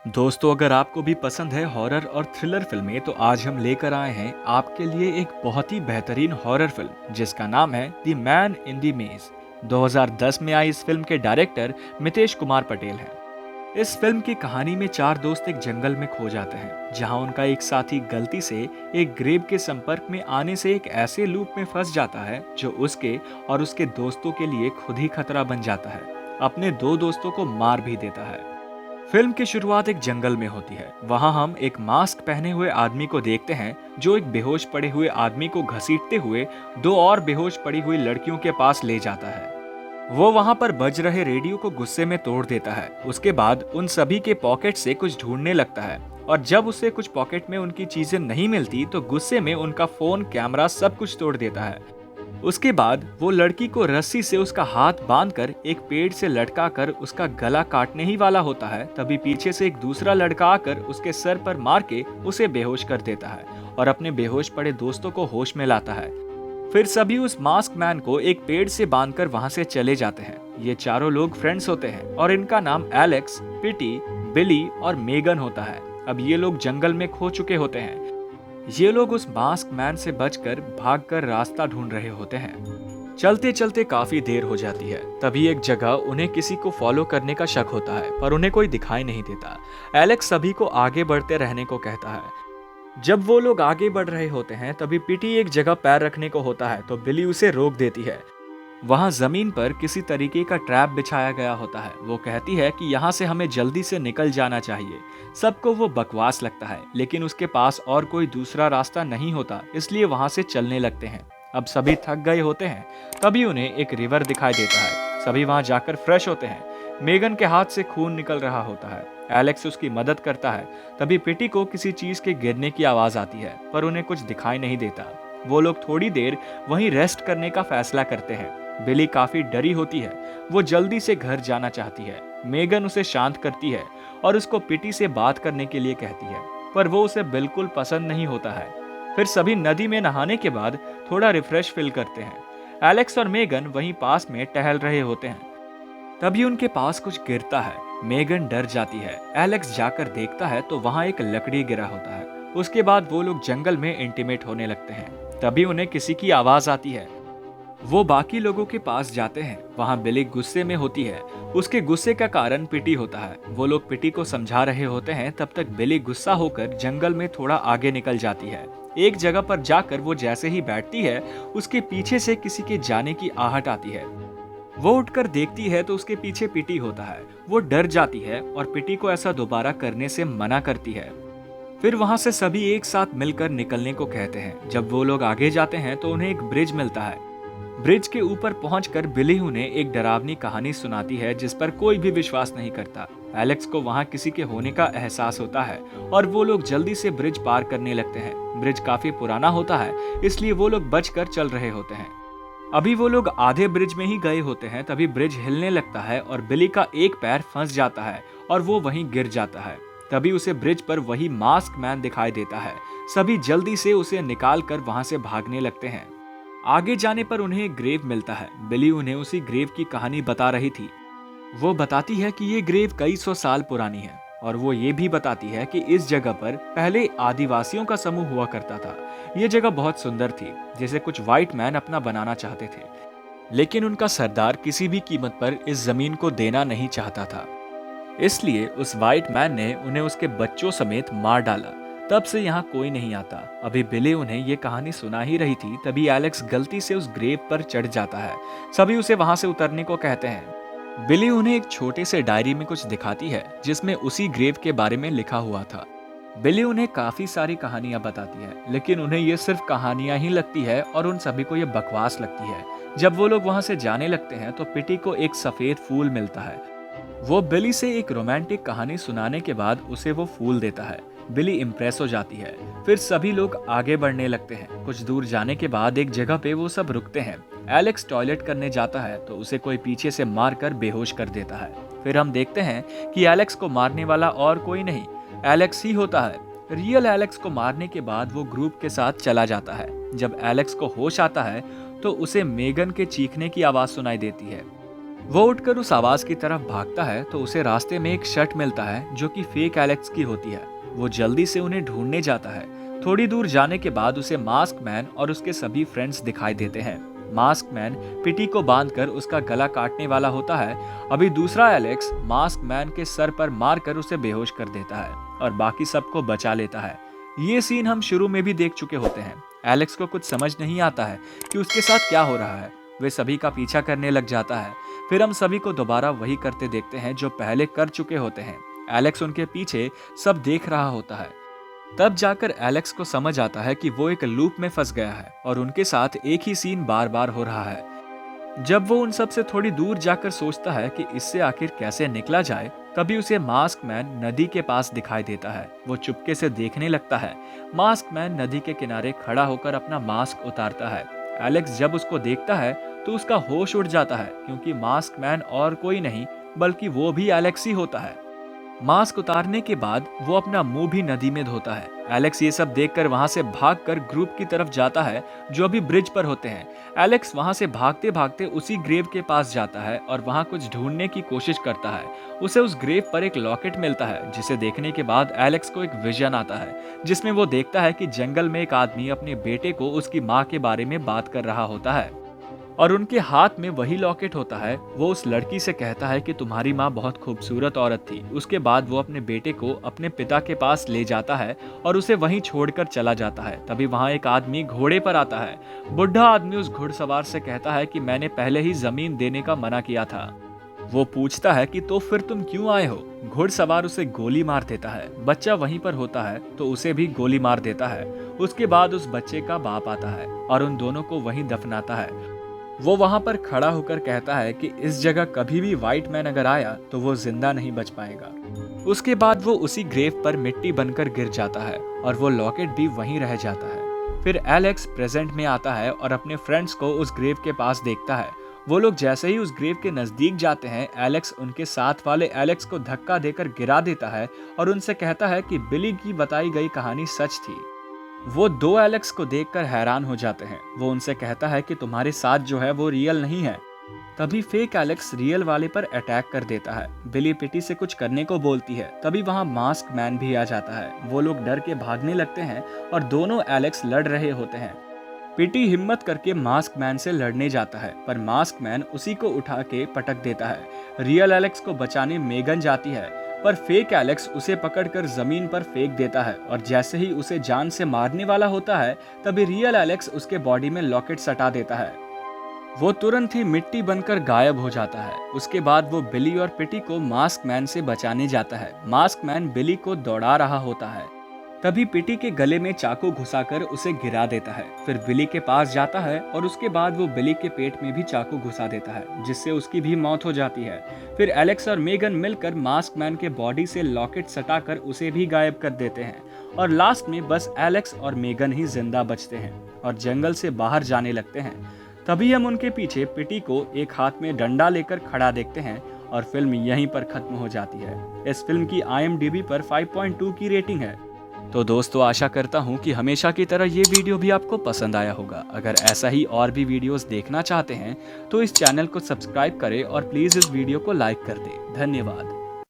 दोस्तों, अगर आपको भी पसंद है हॉरर और थ्रिलर फिल्में तो आज हम लेकर आए हैं आपके लिए एक बहुत ही बेहतरीन हॉरर फिल्म जिसका नाम है द मैन इन द मेज। 2010 में आई इस फिल्म के डायरेक्टर मितेश कुमार पटेल हैं। इस फिल्म की कहानी में चार दोस्त एक जंगल में खो जाते हैं जहां उनका एक साथी गलती से एक ग्रेव के संपर्क में आने से एक ऐसे लूप में फंस जाता है जो उसके और उसके दोस्तों के लिए खुद ही खतरा बन जाता है। अपने दो दोस्तों को मार भी देता है। फिल्म की शुरुआत एक जंगल में होती है। वहां हम एक मास्क पहने हुए आदमी को देखते हैं जो एक बेहोश पड़े हुए आदमी को घसीटते हुए दो और बेहोश पड़ी हुई लड़कियों के पास ले जाता है। वो वहां पर बज रहे रेडियो को गुस्से में तोड़ देता है। उसके बाद उन सभी के पॉकेट से कुछ ढूंढने लगता है और जब उसे कुछ पॉकेट में उनकी चीजें नहीं मिलती तो गुस्से में उनका फोन, कैमरा सब कुछ तोड़ देता है। उसके बाद वो लड़की को रस्सी से उसका हाथ बांधकर एक पेड़ से लटका कर उसका गला काटने ही वाला होता है। तभी पीछे से एक दूसरा लड़का आकर उसके सर पर मार के उसे बेहोश कर देता है और अपने बेहोश पड़े दोस्तों को होश में लाता है। फिर सभी उस मास्क मैन को एक पेड़ से बांधकर वहां से चले जाते हैं। ये चारों लोग फ्रेंड्स होते हैं और इनका नाम एलेक्स, पिटी, बिली और मेगन होता है। अब ये लोग जंगल में खो चुके होते हैं। ये लोग उस मास्क मैन से बचकर भागकर रास्ता ढूंढ रहे होते हैं। चलते चलते काफी देर हो जाती है। तभी एक जगह उन्हें किसी को फॉलो करने का शक होता है पर उन्हें कोई दिखाई नहीं देता। एलेक्स सभी को आगे बढ़ते रहने को कहता है। जब वो लोग आगे बढ़ रहे होते हैं तभी पिटी एक जगह पैर रखने को होता है तो बिली उसे रोक देती है। वहां जमीन पर किसी तरीके का ट्रैप बिछाया गया होता है। वो कहती है कि यहाँ से हमें जल्दी से निकल जाना चाहिए। सबको वो बकवास लगता है लेकिन उसके पास और कोई दूसरा रास्ता नहीं होता, इसलिए वहां से चलने लगते हैं। अब सभी थक गए होते हैं। तभी उन्हें एक रिवर दिखाई देता है। सभी वहां जाकर फ्रेश होते हैं। मेगन के हाथ से खून निकल रहा होता है। एलेक्स उसकी मदद करता है। तभी पिटी को किसी चीज के गिरने की आवाज आती है पर उन्हें कुछ दिखाई नहीं देता। वो लोग थोड़ी देर वहीं रेस्ट करने का फैसला करते हैं। बिली काफी डरी होती है। वो जल्दी से घर जाना चाहती है। मेगन उसे शांत करती है और उसको पिटी से बात करने के लिए कहती है पर वो उसे बिल्कुल पसंद नहीं होता है। फिर सभी नदी में नहाने के बाद थोड़ा रिफ्रेश फील करते हैं। एलेक्स और मेगन वहीं पास में टहल रहे होते हैं। तभी उनके पास कुछ गिरता है। मेगन डर जाती है। एलेक्स जाकर देखता है तो वहां एक लकड़ी गिरा होता है। उसके बाद वो लोग जंगल में इंटीमेट होने लगते हैं। तभी उन्हें किसी की आवाज आती है। वो बाकी लोगों के पास जाते हैं। वहां बिली गुस्से में होती है। उसके गुस्से का कारण पिटी होता है। वो लोग पिटी को समझा रहे होते हैं। तब तक बिली गुस्सा होकर जंगल में थोड़ा आगे निकल जाती है। एक जगह पर जाकर वो जैसे ही बैठती है उसके पीछे से किसी के जाने की आहट आती है। वो उठकर देखती है तो उसके पीछे पिटी होता है। वो डर जाती है और पिटी को ऐसा दोबारा करने से मना करती है। फिर वहां से सभी एक साथ मिलकर निकलने को कहते हैं। जब वो लोग आगे जाते हैं तो उन्हें एक ब्रिज मिलता है। ब्रिज के ऊपर पहुंचकर बिली उन्हें एक डरावनी कहानी सुनाती है जिस पर कोई भी विश्वास नहीं करता। एलेक्स को वहां किसी के होने का एहसास होता है और वो लोग जल्दी से ब्रिज पार करने लगते हैं। ब्रिज काफी पुराना होता है इसलिए वो लोग बचकर चल रहे होते हैं। अभी वो लोग आधे ब्रिज में ही गए होते हैं तभी ब्रिज हिलने लगता है और बिली का एक पैर फंस जाता है और वो वहीं गिर जाता है। तभी उसे ब्रिज पर वही मास्क मैन दिखाई देता है। सभी जल्दी से उसे निकाल कर वहां से भागने लगते हैं। आगे जाने पर उन्हें एक ग्रेव मिलता है। बिली उन्हें उसी ग्रेव की कहानी बता रही थी। वो बताती है कि ये ग्रेव कई सौ साल पुरानी है और वो ये भी बताती है कि इस जगह पर पहले आदिवासियों का समूह हुआ करता था। ये जगह बहुत सुंदर थी जिसे कुछ व्हाइट मैन अपना बनाना चाहते थे, लेकिन उनका सरदार किसी भी कीमत पर इस जमीन को देना नहीं चाहता था। इसलिए उस व्हाइट मैन ने उन्हें उसके बच्चों समेत मार डाला। तब से यहाँ कोई नहीं आता। अभी बिली उन्हें ये कहानी सुना ही रही थी तभी एलेक्स गलती से उस ग्रेव पर चढ़ जाता है। सभी उसे वहां से उतरने को कहते हैं। बिली उन्हें एक छोटे से डायरी में कुछ दिखाती है जिसमें उसी ग्रेव के बारे में लिखा हुआ था। बिली उन्हें काफी सारी कहानियां बताती है लेकिन उन्हें ये सिर्फ कहानियां ही लगती है और उन सभी को ये बकवास लगती है। जब वो लोग वहां से जाने लगते हैं तो पिटी को एक सफेद फूल मिलता है। वो बिली से एक रोमांटिक कहानी सुनाने के बाद उसे वो फूल देता है। बिली इम्प्रेस हो जाती है। फिर सभी लोग आगे बढ़ने लगते हैं। कुछ दूर जाने के बाद एक जगह पे वो सब रुकते हैं। एलेक्स टॉयलेट करने जाता है तो उसे कोई पीछे से मारकर बेहोश कर देता है। फिर हम देखते हैं कि एलेक्स को मारने वाला और कोई नहीं, एलेक्स ही होता है। रियल एलेक्स को मारने के बाद वो ग्रुप के साथ चला जाता है। जब एलेक्स को होश आता है तो उसे मेगन के चीखने की आवाज सुनाई देती है। वो उठकर उस आवाज की तरफ भागता है तो उसे रास्ते में एक शर्ट मिलता है जो कि फेक एलेक्स की होती है। वो जल्दी से उन्हें ढूंढने जाता है। थोड़ी दूर जाने के बाद उसे मास्क मैन और उसके सभी फ्रेंड्स दिखाई देते हैं। मास्क मैन पिटी को बांधकर उसका गला काटने वाला होता है। अभी दूसरा एलेक्स मास्क मैन के सर पर मारकर उसे बेहोश कर देता है और बाकी सबको बचा लेता है। ये सीन हम शुरू में भी देख चुके होते हैं। एलेक्स को कुछ समझ नहीं आता है कि उसके साथ क्या हो रहा है। वे सभी का पीछा करने लग जाता है। फिर हम सभी को दोबारा वही करते देखते हैं जो पहले कर चुके होते हैं। एलेक्स उनके पीछे सब देख रहा होता है। तब जाकर एलेक्स को समझ आता है कि वो एक लूप में फंस गया है और उनके साथ एक ही सीन बार बार हो रहा है। जब वो उन सब से थोड़ी दूर जाकर सोचता है कि इससे आखिर कैसे निकला जाए, तभी उसे मास्क मैन नदी के पास दिखाई देता है। वो चुपके से देखने लगता है। मास्क मैन नदी के किनारे खड़ा होकर अपना मास्क उतारता है। एलेक्स जब उसको देखता है तो उसका होश उड़ जाता है, क्योंकि मास्क मैन और कोई नहीं बल्कि वो भी एलेक्स ही होता है। मास्क उतारने के बाद वो अपना मुंह भी नदी में धोता है। एलेक्स ये सब देखकर वहां से भागकर ग्रुप की तरफ जाता है जो अभी ब्रिज पर होते हैं। एलेक्स वहां से भागते भागते उसी ग्रेव के पास जाता है और वहां कुछ ढूंढने की कोशिश करता है। उसे उस ग्रेव पर एक लॉकेट मिलता है, जिसे देखने के बाद एलेक्स को एक विजन आता है, जिसमें वो देखता है कि जंगल में एक आदमी अपने बेटे को उसकी माँ के बारे में बात कर रहा होता है और उनके हाथ में वही लॉकेट होता है। वो उस लड़की से कहता है कि तुम्हारी माँ बहुत खूबसूरत औरत थी। उसके बाद वो अपने बेटे को अपने पिता के पास ले जाता है और उसे वहीं छोड़कर चला जाता है। तभी वहाँ एक आदमी घोड़े पर आता है। बुढ़ा आदमी उस घुड़सवार से कहता है कि मैंने पहले ही जमीन देने का मना किया था। वो पूछता है कि तो फिर तुम क्यों आए हो? घुड़सवार उसे गोली मार देता है। बच्चा वहीं पर होता है तो उसे भी गोली मार देता है। उसके बाद उस बच्चे का बाप आता है और उन दोनों को वहीं दफनाता है। वो वहां पर खड़ा होकर कहता है कि इस जगह कभी भी व्हाइट मैन अगर आया तो वो जिंदा नहीं बच पाएगा। उसके बाद वो उसी ग्रेव पर मिट्टी बनकर गिर जाता है और वो लॉकेट भी वहीं रह जाता है। फिर एलेक्स प्रेजेंट में आता है और अपने फ्रेंड्स को उस ग्रेव के पास देखता है। वो लोग जैसे ही उस ग्रेव के नजदीक जाते हैं, एलेक्स उनके साथ वाले एलेक्स को धक्का देकर गिरा देता है और उनसे कहता है कि बिली की बताई गई कहानी सच थी। वो दो एलेक्स को देखकर हैरान हो जाते हैं। वो उनसे कहता है कि तुम्हारे साथ जो है वो रियल नहीं है। तभी फेक एलेक्स रियल वाले पर अटैक कर देता है। बिली पिटी से कुछ करने को बोलती है। तभी वहां मास्क मैन भी आ जाता है। वो लोग डर के भागने लगते हैं और दोनों एलेक्स लड़ रहे होते हैं। पिटी हिम्मत करके मास्क मैन से लड़ने जाता है, पर मास्क मैन उसी को उठा के पटक देता है। रियल एलेक्स को बचाने मेगन जाती है, पर फेक एलेक्स उसे पकड़कर जमीन पर फेंक देता है और जैसे ही उसे जान से मारने वाला होता है, तभी रियल एलेक्स उसके बॉडी में लॉकेट सटा देता है। वो तुरंत ही मिट्टी बनकर गायब हो जाता है। उसके बाद वो बिली और पिटी को मास्क मैन से बचाने जाता है। मास्क मैन बिली को दौड़ा रहा होता है। तभी पिटी के गले में चाकू घुसाकर उसे गिरा देता है। फिर बिली के पास जाता है और उसके बाद वो बिली के पेट में भी चाकू घुसा देता है, जिससे उसकी भी मौत हो जाती है। फिर एलेक्स और मेगन मिलकर मास्क मैन के बॉडी से लॉकेट सटाकर उसे भी गायब कर देते हैं और लास्ट में बस एलेक्स और मेगन ही जिंदा बचते हैं और जंगल से बाहर जाने लगते हैं। तभी हम उनके पीछे पिटी को एक हाथ में डंडा लेकर खड़ा देखते हैं और फिल्म यहीं पर खत्म हो जाती है। इस फिल्म की IMDb पर 5.2 की रेटिंग है। तो दोस्तों, आशा करता हूँ कि हमेशा की तरह ये वीडियो भी आपको पसंद आया होगा। अगर ऐसा ही और भी वीडियोस देखना चाहते हैं तो इस चैनल को सब्सक्राइब करें और प्लीज़ इस वीडियो को लाइक कर दें। धन्यवाद।